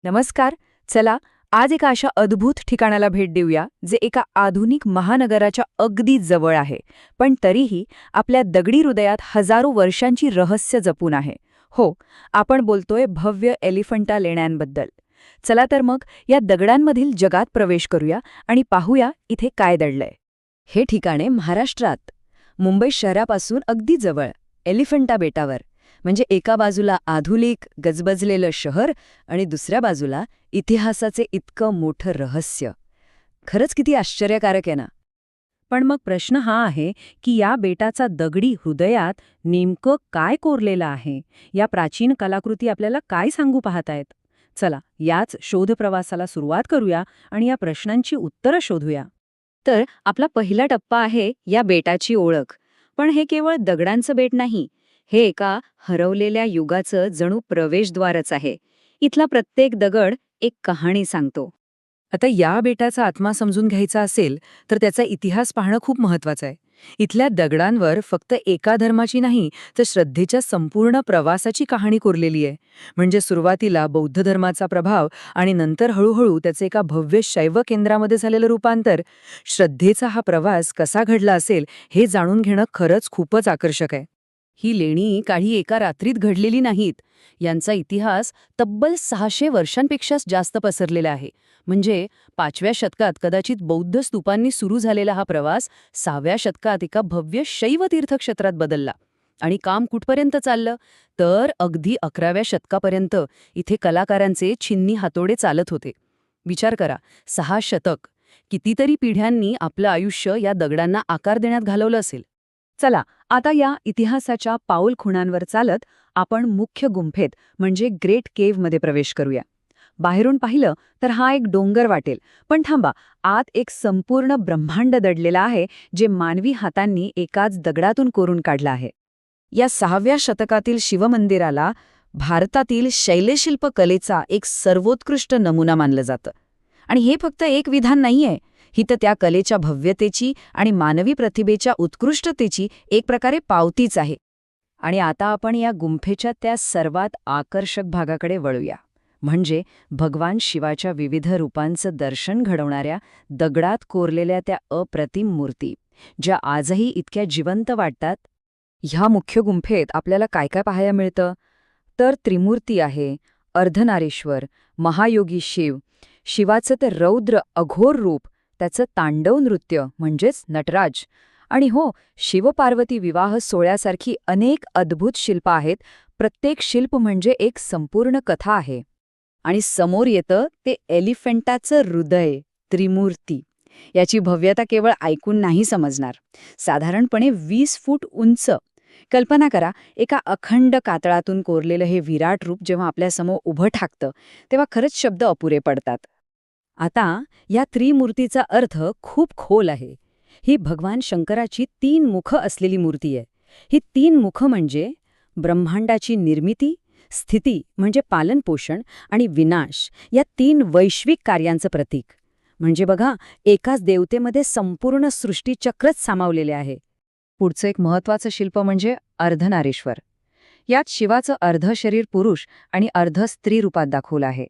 नमस्कार. चला आज एका अशा अद्भुत ठिकाणाला भेट देऊया जे एका आधुनिक महानगराच्या अगदी जवळ आहे, पण तरीही आपल्या दगडी हृदयात हजारो वर्षांची रहस्य जपून आहे. हो, आपण बोलतोय भव्य एलिफंटा लेण्यांबद्दल. चला तर मग या दगडांमधील जगात प्रवेश करूया आणि पाहूया इथे काय दडलंय. हे ठिकाण आहे महाराष्ट्रात, मुंबई शहरापासून अगदी जवळ, एलिफंटा बेटावर. म्हणजे एका बाजूला आधुनिक गजबजलेलं शहर आणि दुसऱ्या बाजूला इतिहासाचे इतकं मोठं रहस्य. खरंच किती आश्चर्यकारक आहे ना. पण मग प्रश्न हा आहे की या बेटाचा दगडी हृदयात नेमकं काय कोरलेलं आहे? या प्राचीन कलाकृती आपल्याला काय सांगू पाहतायत? चला याच शोधप्रवासाला सुरुवात करूया आणि या प्रश्नांची उत्तरं शोधूया. तर आपला पहिला टप्पा आहे या बेटाची ओळख. पण हे केवळ दगडांचं बेट नाही, हे एका हरवलेल्या युगाचं जणू प्रवेशद्वारच आहे. इथला प्रत्येक दगड एक कहाणी सांगतो. आता या बेटाचा आत्मा समजून घ्यायचा असेल तर त्याचा इतिहास पाहणं खूप महत्वाचं आहे. इथल्या दगडांवर फक्त एका धर्माची नाही तर श्रद्धेच्या संपूर्ण प्रवासाची कहाणी कोरलेली आहे. म्हणजे सुरुवातीला बौद्ध धर्माचा प्रभाव आणि नंतर हळूहळू त्याचे एका भव्य शैव केंद्रामध्ये झालेलं रूपांतर. श्रद्धेचा हा प्रवास कसा घडला असेल हे जाणून घेणं खरंच खूपच आकर्षक आहे. ही लेणी काही एका रात्रीत घडलेली नाहीत. यांचा इतिहास तब्बल 600 वर्षांपेक्षा जास्त पसरलेला आहे. म्हणजे 5व्या शतकात कदाचित बौद्ध स्तूपांनी सुरू झालेला हा प्रवास 6व्या शतकात एका भव्य शैव तीर्थक्षेत्रात बदलला. आणि काम कुठपर्यंत चाललं तर अगदी 11व्या शतकापर्यंत इथे कलाकारांचे छिन्नी हातोडे चालत होते. विचार करा, 6 शतक, कितीतरी पिढ्यांनी आपलं आयुष्य या दगडांना आकार देण्यात घालवलं असेल. चला आता या इतिहासाच्या पाऊलखुणांवर चालत आपण मुख्य गुंफेत म्हणजे ग्रेट केव्हमध्ये प्रवेश करूया. बाहेरून पाहिलं तर हा एक डोंगर वाटेल, पण थांबा, आत एक संपूर्ण ब्रह्मांड दडलेला आहे जे मानवी हातांनी एकाच दगडातून कोरून काढलं आहे. या 6व्या शतकातील शिवमंदिराला भारतातील शैलशिल्प कलेचा एक सर्वोत्कृष्ट नमुना मानलं जातं. आणि हे फक्त एक विधान नाहीये, ही तर त्या कलेच्या भव्यतेची आणि मानवी प्रतिभेच्या उत्कृष्टतेची एक प्रकारे पावतीच आहे. आणि आता आपण या गुंफेच्या त्या सर्वात आकर्षक भागाकडे वळूया, म्हणजे भगवान शिवाच्या विविध रूपांचं दर्शन घडवणाऱ्या दगडात कोरलेल्या त्या अप्रतिम मूर्ती, ज्या आजही इतक्या जिवंत वाटतात. ह्या मुख्य गुंफेत आपल्याला काय काय पाहायला मिळतं तर त्रिमूर्ती आहे, अर्धनारीश्वर, महायोगी शिव, शिवाचं ते रौद्र अघोर रूप, त्याचं तांडव नृत्य म्हणजेच नटराज, आणि हो, शिवपार्वती विवाह सोहळ्यासारखी अनेक अद्भुत शिल्प आहेत. प्रत्येक शिल्प म्हणजे एक संपूर्ण कथा आहे. आणि समोर येतं ते एलिफंटाचं हृदय, त्रिमूर्ती. याची भव्यता केवळ ऐकून नाही समजणार. साधारणपणे 20 फूट उंच. कल्पना करा, एका अखंड कातळातून कोरलेलं हे विराट रूप जेव्हा आपल्यासमोर उभं ठाकतं तेव्हा खरंच शब्द अपुरे पडतात. आता या त्रिमूर्तीचा अर्थ खूप खोल आहे. ही भगवान शंकराची 3 मुखं असलेली मूर्ती आहे. ही 3 मुखं म्हणजे ब्रह्मांडाची निर्मिती, स्थिती म्हणजे पालनपोषण आणि विनाश या 3 वैश्विक कार्यांचं प्रतीक. म्हणजे बघा, एकाच देवतेमध्ये संपूर्ण सृष्टीचक्रच सामावलेले आहे. पुढचं एक महत्त्वाचं शिल्प म्हणजे अर्धनारीश्वर. यात शिवाचं अर्ध शरीर पुरुष आणि अर्ध स्त्री रूपात दाखवलं आहे.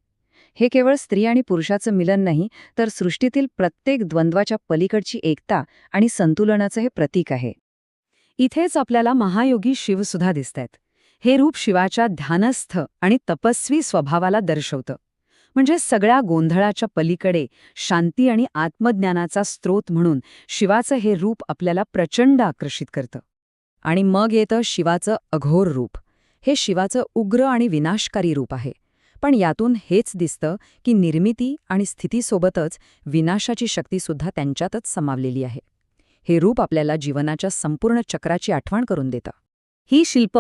हे केवळ स्त्री आणि पुरुषाचं मिलन नाही, तर सृष्टीतील प्रत्येक द्वंद्वाच्या पलीकडची एकता आणि संतुलनाचं हे प्रतीक आहे. इथेच आपल्याला महायोगी शिवसुद्धा दिसतायत. हे रूप शिवाच्या ध्यानस्थ आणि तपस्वी स्वभावाला दर्शवतं. म्हणजे सगळ्या गोंधळाच्या पलीकडे शांती आणि आत्मज्ञानाचा स्रोत म्हणून शिवाचं हे रूप आपल्याला प्रचंड आकर्षित करतं. आणि मग येतं शिवाचं अघोर रूप. हे शिवाचं उग्र आणि विनाशकारी रूप आहे. पण यातून हेच दिसतं की निर्मिती आणि स्थितीसोबतच विनाशाची शक्तीसुद्धा त्यांच्यातच समावलेली आहे. हे रूप आपल्याला जीवनाच्या संपूर्ण चक्राची आठवण करून देतं. ही शिल्प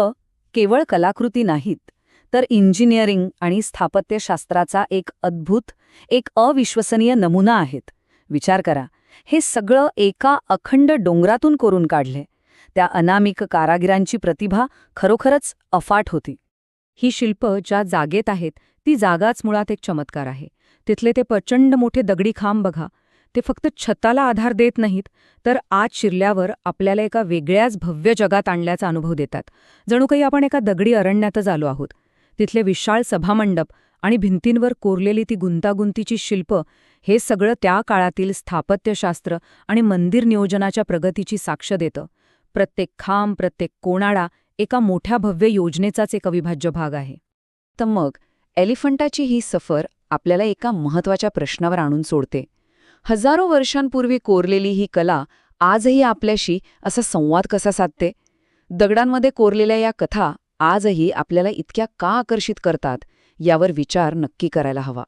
केवळ कलाकृती नाहीत, तर इंजिनिअरिंग आणि स्थापत्यशास्त्राचा एक अद्भुत, एक अविश्वसनीय नमुना आहेत. विचार करा, हे सगळं एका अखंड डोंगरातून कोरून काढले. त्या अनामिक कारागिरांची प्रतिभा खरोखरच अफाट होती. ही शिल्प ज्या जागेत आहेत ती जागाच मुळात एक चमत्कार आहे. तिथले ते प्रचंड मोठे दगडी खांब बघा, ते फक्त छताला आधार देत नाहीत, तर आत शिरल्यावर आपल्याला एका वेगळ्याच भव्य जगात आणल्याचा अनुभव देतात. जणू काही आपण एका दगडी अरण्यातच आलो आहोत. तिथले विशाळ सभामंडप आणि भिंतींवर कोरलेली ती गुंतागुंतीची शिल्प हे सगळं त्या काळातील स्थापत्यशास्त्र आणि मंदिर नियोजनाच्या प्रगतीची साक्ष देतं. प्रत्येक खांब, प्रत्येक कोनाडा एका मोठ्या भव्य योजनेचाच एक अविभाज्य भाग आहे. तर मग एलिफंटाची ही सफर आपल्याला एका महत्त्वाच्या प्रश्नावर आणून सोडते. हजारो वर्षांपूर्वी कोरलेली ही कला आजही आपल्याशी असा संवाद कसा साधते? दगडांमध्ये कोरलेल्या या कथा आजही आपल्याला इतक्या का आकर्षित करतात यावर विचार नक्की करायला हवा.